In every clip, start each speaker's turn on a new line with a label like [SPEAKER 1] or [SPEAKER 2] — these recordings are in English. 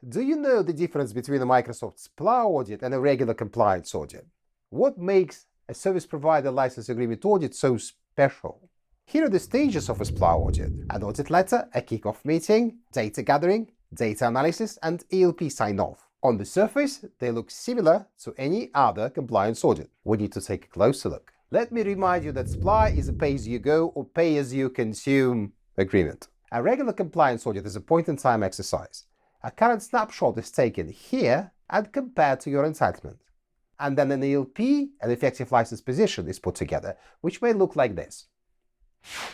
[SPEAKER 1] Do you know the difference between a Microsoft SPLA audit and a regular compliance audit? What makes a service provider license agreement audit so special? Here are the stages of a SPLA audit: an audit letter, a kickoff meeting, data gathering, data analysis, and ELP sign-off. On the surface, they look similar to any other compliance audit. We need to take a closer look. Let me remind you that SPLA is a pay-as-you-go or pay-as-you-consume agreement. A regular compliance audit is a point-in-time exercise. A current snapshot is taken here and compared to your entitlement. And then an ELP, an effective license position, is put together, which may look like this.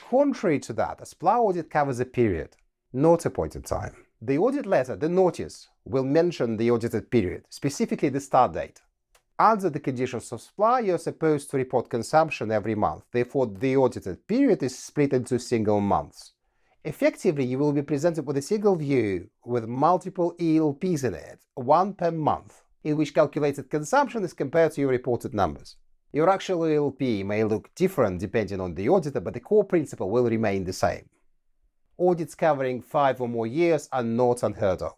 [SPEAKER 1] Contrary to that, a SPLA audit covers a period, not a point in time. The audit letter, the notice, will mention the audited period, specifically the start date. Under the conditions of SPLA, you're supposed to report consumption every month. Therefore, the audited period is split into single months. Effectively, you will be presented with a single view with multiple ELPs in it, one per month, in which calculated consumption is compared to your reported numbers. Your actual ELP may look different depending on the auditor, but the core principle will remain the same. Audits covering 5 or more years are not unheard of.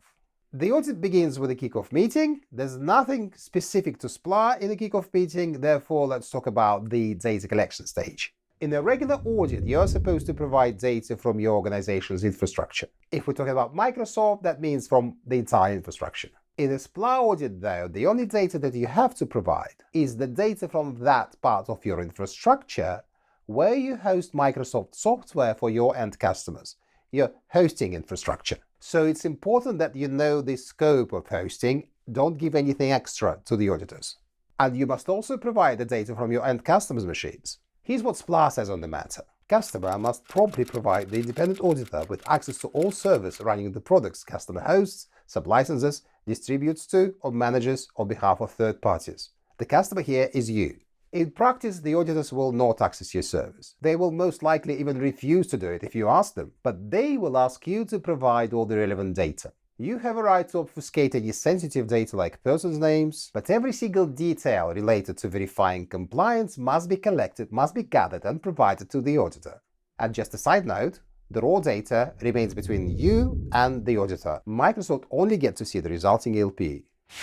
[SPEAKER 1] The audit begins with a kickoff meeting. There's nothing specific to SPLA in a kickoff meeting, therefore let's talk about the data collection stage. In a regular audit, you're supposed to provide data from your organization's infrastructure. If we're talking about Microsoft, that means from the entire infrastructure. In a SPLA audit, though, the only data that you have to provide is the data from that part of your infrastructure where you host Microsoft software for your end customers, your hosting infrastructure. So it's important that you know the scope of hosting. Don't give anything extra to the auditors. And you must also provide the data from your end customers' machines. Here's what SPLA says on the matter. Customer must promptly provide the independent auditor with access to all servers running the products customer hosts, sublicenses, distributes to, or manages on behalf of third parties. The customer here is you. In practice, the auditors will not access your service. They will most likely even refuse to do it if you ask them, but they will ask you to provide all the relevant data. You have a right to obfuscate any sensitive data like persons' names, but every single detail related to verifying compliance must be collected, must be gathered and provided to the auditor. And just a side note, the raw data remains between you and the auditor. Microsoft only gets to see the resulting ELP.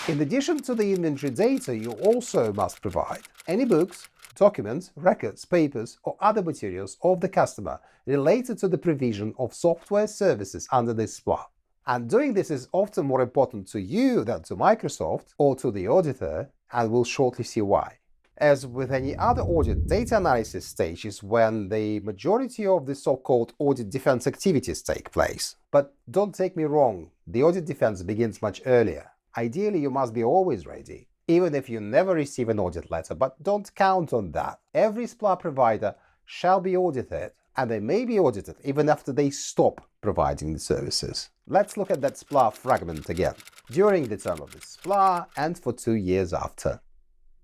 [SPEAKER 1] In addition to the inventory data, you also must provide any books, documents, records, papers, or other materials of the customer related to the provision of software services under this SPLA. And doing this is often more important to you than to Microsoft or to the auditor, and we'll shortly see why. As with any other audit, data analysis stage is when the majority of the so-called audit defense activities take place. But don't take me wrong, the audit defense begins much earlier. Ideally, you must be always ready, even if you never receive an audit letter, but don't count on that. Every SPLA provider shall be audited, and they may be audited even after they stop providing the services. Let's look at that SPLA fragment again. During the term of the SPLA and for 2 years after.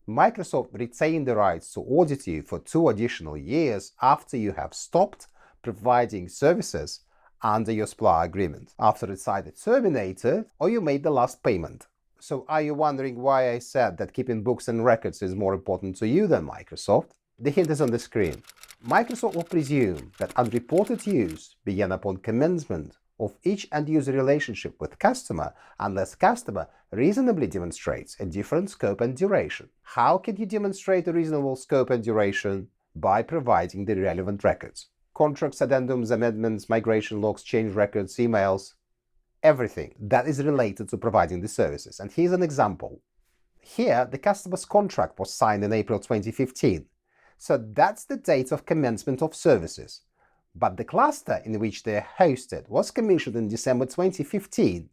[SPEAKER 1] Microsoft retained the rights to audit you for 2 additional years after you have stopped providing services under your SPLA agreement, after it's either terminated or you made the last payment. So are you wondering why I said that keeping books and records is more important to you than Microsoft? The hint is on the screen. Microsoft will presume that unreported use began upon commencement of each end-user relationship with customer unless customer reasonably demonstrates a different scope and duration. How can you demonstrate a reasonable scope and duration? By providing the relevant records. Contracts, addendums, amendments, migration logs, change records, emails, everything that is related to providing the services. And here's an example. Here, the customer's contract was signed in April 2015. So that's the date of commencement of services. But the cluster in which they are hosted was commissioned in December 2015.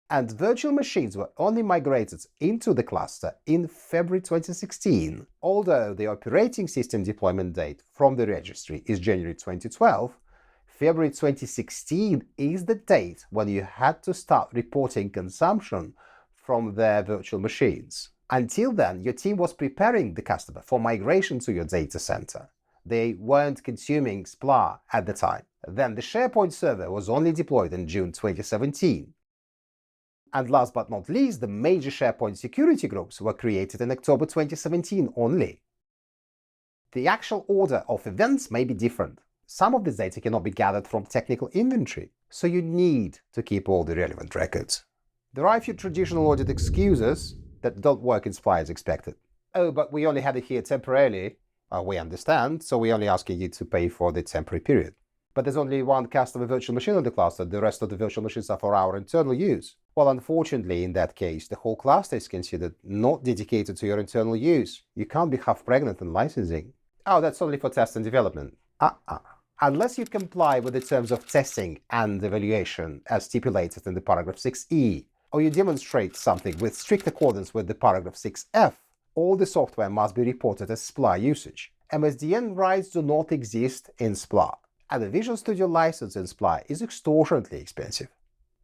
[SPEAKER 1] And virtual machines were only migrated into the cluster in February 2016. Although the operating system deployment date from the registry is January 2012, February 2016 is the date when you had to start reporting consumption from their virtual machines. Until then, your team was preparing the customer for migration to your data center. They weren't consuming SPLA at the time. Then the SharePoint server was only deployed in June 2017. And last but not least, the major SharePoint security groups were created in October 2017 only. The actual order of events may be different. Some of this data cannot be gathered from technical inventory, so you need to keep all the relevant records. There are a few traditional audit excuses that don't work in SPLA as expected. Oh, but we only had it here temporarily. We understand, so we're only asking you to pay for the temporary period. But there's only one customer virtual machine on the cluster. The rest of the virtual machines are for our internal use. Well, unfortunately, in that case, the whole cluster is considered not dedicated to your internal use. You can't be half pregnant in licensing. Oh, that's only for test and development. Unless you comply with the terms of testing and evaluation as stipulated in the paragraph 6e, or you demonstrate something with strict accordance with the paragraph 6f, all the software must be reported as SPLA usage. MSDN rights do not exist in SPLA, and the Visual Studio license in SPLA is extortionately expensive.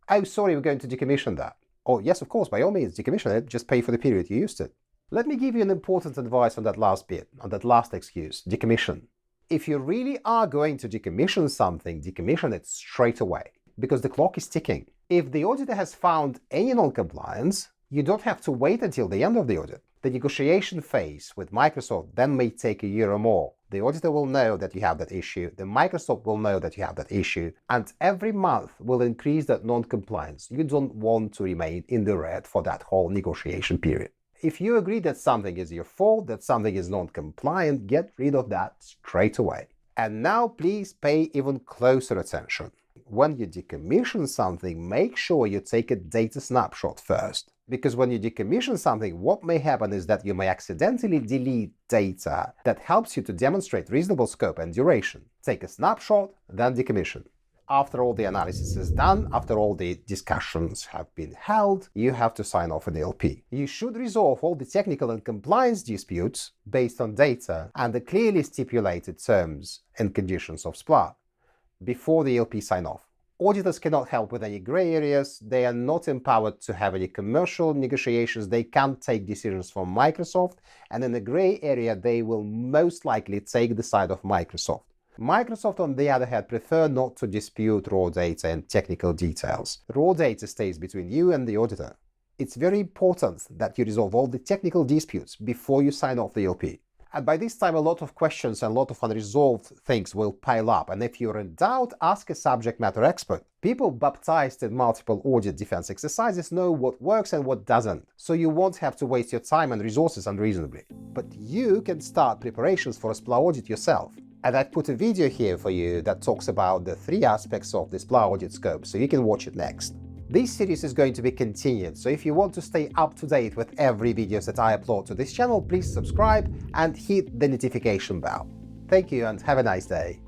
[SPEAKER 1] Oh, sorry, we're going to decommission that. Oh, yes, of course, by all means, decommission it, just pay for the period you used it. Let me give you an important advice on that last bit, on that last excuse, decommission. If you really are going to decommission something, decommission it straight away, because the clock is ticking. If the auditor has found any non-compliance, you don't have to wait until the end of the audit. The negotiation phase with Microsoft then may take a year or more. The auditor will know that you have that issue, the Microsoft will know that you have that issue, and every month will increase that non-compliance. You don't want to remain in the red for that whole negotiation period. If you agree that something is your fault, that something is non-compliant, get rid of that straight away. And now please pay even closer attention. When you decommission something, make sure you take a data snapshot first. Because when you decommission something, what may happen is that you may accidentally delete data that helps you to demonstrate reasonable scope and duration. Take a snapshot, then decommission. After all the analysis is done, after all the discussions have been held, you have to sign off an ELP. You should resolve all the technical and compliance disputes based on data and the clearly stipulated terms and conditions of SPLA before the ELP sign-off. Auditors cannot help with any gray areas, they are not empowered to have any commercial negotiations, they can't take decisions from Microsoft, and in the gray area they will most likely take the side of Microsoft. Microsoft, on the other hand, prefer not to dispute raw data and technical details. Raw data stays between you and the auditor. It's very important that you resolve all the technical disputes before you sign off the ELP. And by this time, a lot of questions and a lot of unresolved things will pile up. And if you're in doubt, ask a subject matter expert. People baptized in multiple audit defense exercises know what works and what doesn't, so you won't have to waste your time and resources unreasonably. But you can start preparations for a SPLA audit yourself. And I put a video here for you that talks about the 3 aspects of the SPLA audit scope, so you can watch it next. This series is going to be continued, so if you want to stay up to date with every video that I upload to this channel, please subscribe and hit the notification bell. Thank you and have a nice day.